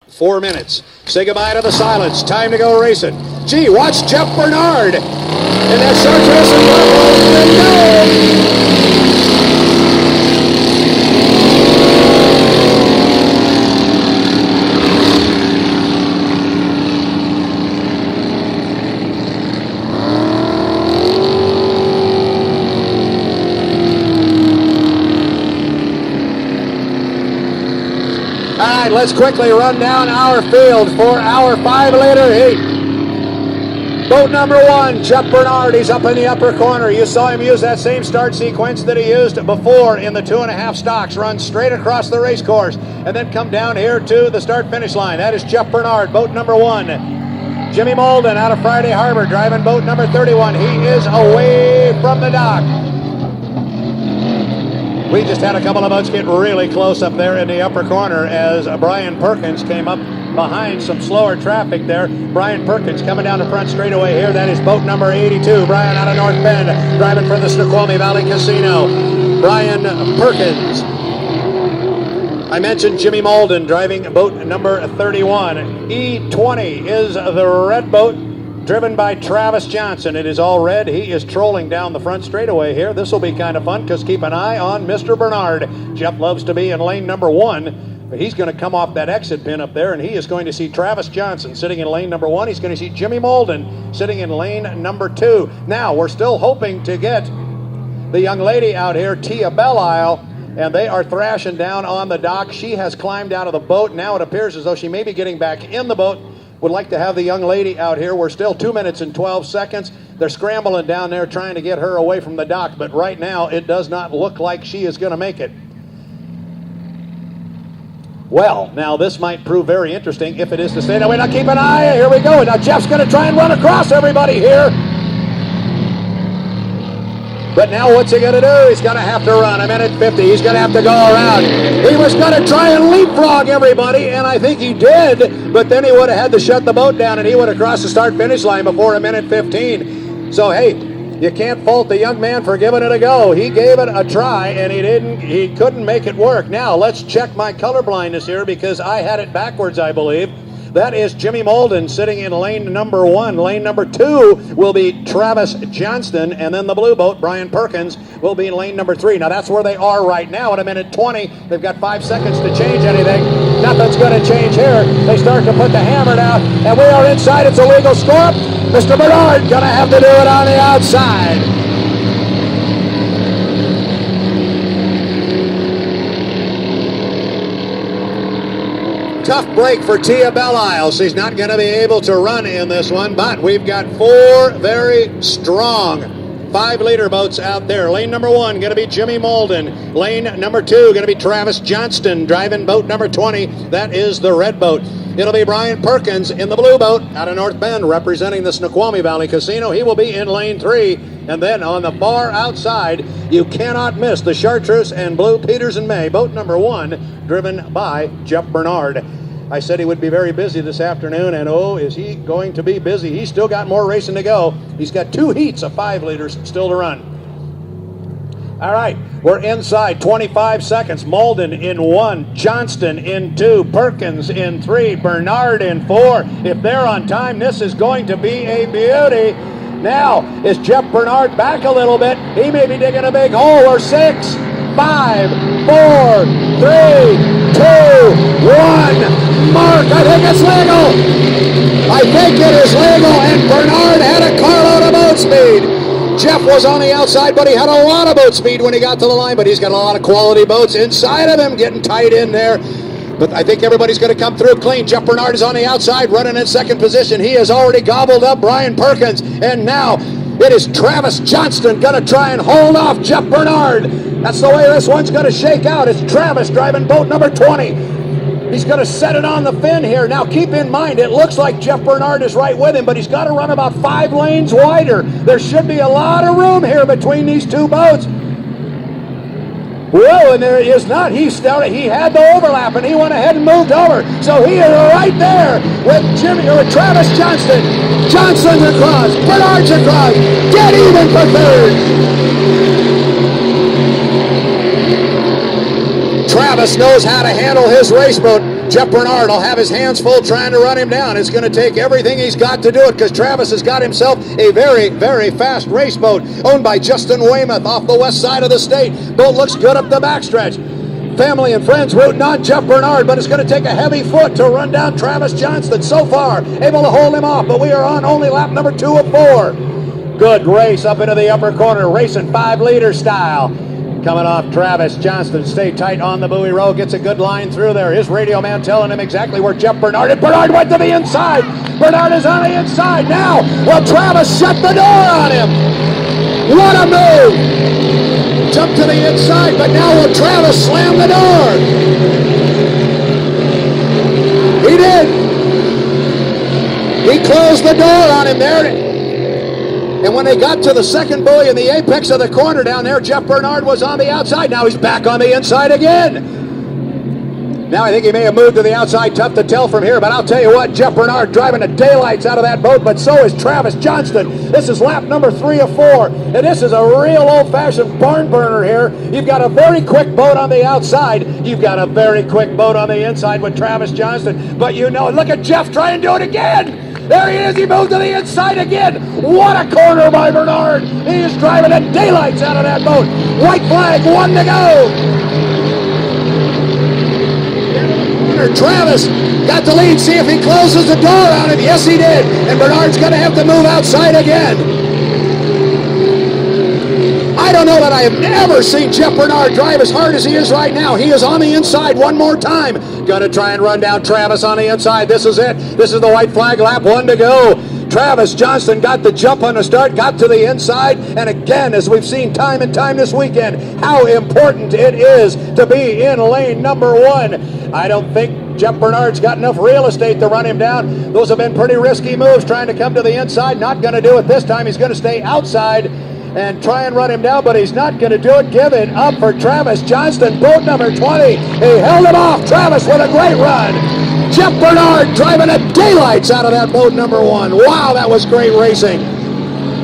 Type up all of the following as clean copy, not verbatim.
4 minutes. Say goodbye to the silence. Time to go racing. Gee, watch Jeff Bernard. And that Chartreuse and All right, let's quickly run down our field for our 5-liter heat. Boat number 1, Jeff Bernard, he's up in the upper corner. You saw him use that same start sequence that he used before in the 2.5 stocks. Run straight across the race course and then come down here to the start-finish line. That is Jeff Bernard, boat number 1. Jimmy Molden out of Friday Harbor, driving boat number 31. He is away from the dock. We just had a couple of boats get really close up there in the upper corner as Brian Perkins came up behind some slower traffic there. Brian Perkins coming down the front straightaway here. That is boat number 82. Brian out of North Bend, driving for the Snoqualmie Valley Casino. Brian Perkins. I mentioned Jimmy Molden driving boat number 31. E20 is the red boat, driven by Travis Johnson. It is all red. He is trolling down the front straightaway here. This will be kind of fun because keep an eye on Mr. Bernard. Jeff loves to be in lane number 1, but he's going to come off that exit pin up there, and he is going to see Travis Johnson sitting in lane number 1. He's going to see Jimmy Molden sitting in lane number 2. Now, we're still hoping to get the young lady out here, Tia Belisle, and they are thrashing down on the dock. She has climbed out of the boat. Now it appears as though she may be getting back in the boat. Would like to have the young lady out here. We're still 2 minutes and 12 seconds. They're scrambling down there trying to get her away from the dock, but right now it does not look like she is going to make it. Well, now this might prove very interesting if it is to stay that way. Now keep an eye. Here we go. Now Jeff's going to try and run across everybody here. But now what's he going to do? He's going to have to run a minute 50. He's going to have to go around. He was going to try and leapfrog everybody, and I think he did, but then he would have had to shut the boat down, and he would have crossed the start-finish line before a minute 15. So, hey, you can't fault the young man for giving it a go. He gave it a try, and he couldn't make it work. Now, let's check my color blindness here because I had it backwards, I believe. That is Jimmy Molden sitting in lane number 1. Lane number 2 will be Travis Johnston, and then the blue boat, Brian Perkins, will be in lane number 3. Now that's where they are right now at a minute 20. They've got 5 seconds to change anything. Nothing's going to change here. They start to put the hammer down, and we are inside. It's a legal score. Mr. Bernard going to have to do it on the outside. Tough break for Tia Belisle. She's not going to be able to run in this one, but we've got 4 very strong 5-liter boats out there. Lane number 1 going to be Jimmy Molden. Lane number 2 going to be Travis Johnston driving boat number 20. That is the red boat. It'll be Brian Perkins in the blue boat out of North Bend representing the Snoqualmie Valley Casino. He will be in lane 3. And then on the far outside, you cannot miss the Chartreuse and Blue Peters and May, boat number 1, driven by Jeff Bernard. I said he would be very busy this afternoon, and oh, is he going to be busy. He's still got more racing to go. He's got 2 heats of 5-liters still to run. All right, we're inside, 25 seconds. Molden in 1, Johnston in 2, Perkins in 3, Bernard in 4. If they're on time, this is going to be a beauty. Now, is Jeff Bernard back a little bit? He may be digging a big hole. Or 6, 5, 4, 3, 2, 1. Mark, I think it's legal. I think it is legal, and Bernard had a carload of boat speed. Jeff was on the outside, but he had a lot of boat speed when he got to the line, but he's got a lot of quality boats inside of him getting tight in there. But I think everybody's going to come through clean. Jeff Bernard is on the outside, running in second position. He has already gobbled up Brian Perkins. And now it is Travis Johnston going to try and hold off Jeff Bernard. That's the way this one's going to shake out. It's Travis driving boat number 20. He's going to set it on the fin here. Now keep in mind, it looks like Jeff Bernard is right with him, but he's got to run about 5 lanes wider. There should be a lot of room here between these 2 boats. Whoa, and there is not. He had the overlap, and he went ahead and moved over. So he is right there with Travis Johnston. Johnson's across. Bernard's across. Dead even for 3rd. Travis knows how to handle his race boat. Jeff Bernard will have his hands full trying to run him down. It's going to take everything he's got to do it because Travis has got himself a very, very fast race boat owned by Justin Weymouth off the west side of the state. Boat looks good up the backstretch. Family and friends rooting on Jeff Bernard, but it's going to take a heavy foot to run down Travis Johnston. So far, able to hold him off, but we are on only lap number 2 of 4. Good race up into the upper corner, racing 5-liter style. Coming off Travis Johnston, stay tight on the buoy row, gets a good line through there. His radio man telling him exactly where Jeff Bernard, and Bernard went to the inside. Bernard is on the inside now. Well, Travis shut the door on him. What a move. Jump to the inside, but now will Travis slam the door? He did. He closed the door on him there. And when they got to the second buoy in the apex of the corner down there, Jeff Bernard was on the outside. Now he's back on the inside again. Now I think he may have moved to the outside. Tough to tell from here, but I'll tell you what, Jeff Bernard driving the daylights out of that boat, but so is Travis Johnston. This is lap number 3 of 4, and this is a real old-fashioned barn burner here. You've got a very quick boat on the outside. You've got a very quick boat on the inside with Travis Johnston, but you know, look at Jeff try and do it again. There he is, he moved to the inside again. What a corner by Bernard. He is driving the daylights out of that boat. White flag, 1 to go. Travis got the lead, see if he closes the door on him. Yes, he did. And Bernard's going to have to move outside again. I don't know that I have ever seen Jeff Bernard drive as hard as he is right now. He is on the inside one more time. Gonna try and run down Travis on the inside. This is it. This is the white flag lap, 1 to go. Travis Johnston got the jump on the start, got to the inside, and again, as we've seen time and time this weekend, how important it is to be in lane number 1. I don't think Jeff Bernard's got enough real estate to run him down. Those have been pretty risky moves trying to come to the inside. Not gonna do it this time. He's gonna stay outside and try and run him down, but he's not going to do it. Give it up for Travis Johnston, boat number 20. He held him off. Travis with a great run. Jeff Bernard driving the daylights out of that boat number 1. Wow, that was great racing.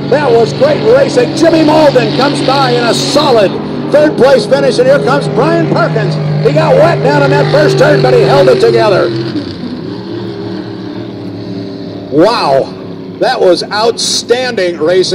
That was great racing. Jimmy Malden comes by in a solid 3rd place finish, and here comes Brian Perkins. He got wet down in that first turn, but he held it together. Wow, that was outstanding racing.